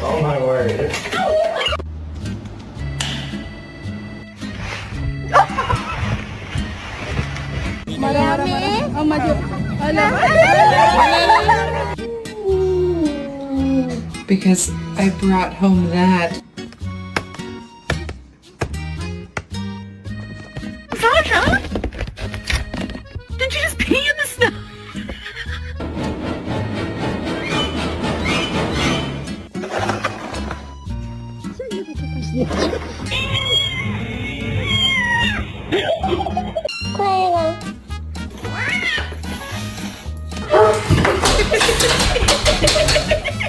Oh my word. Marami? Oh, maju. Because I brought home that. Sasha? Did you just pee in the snow?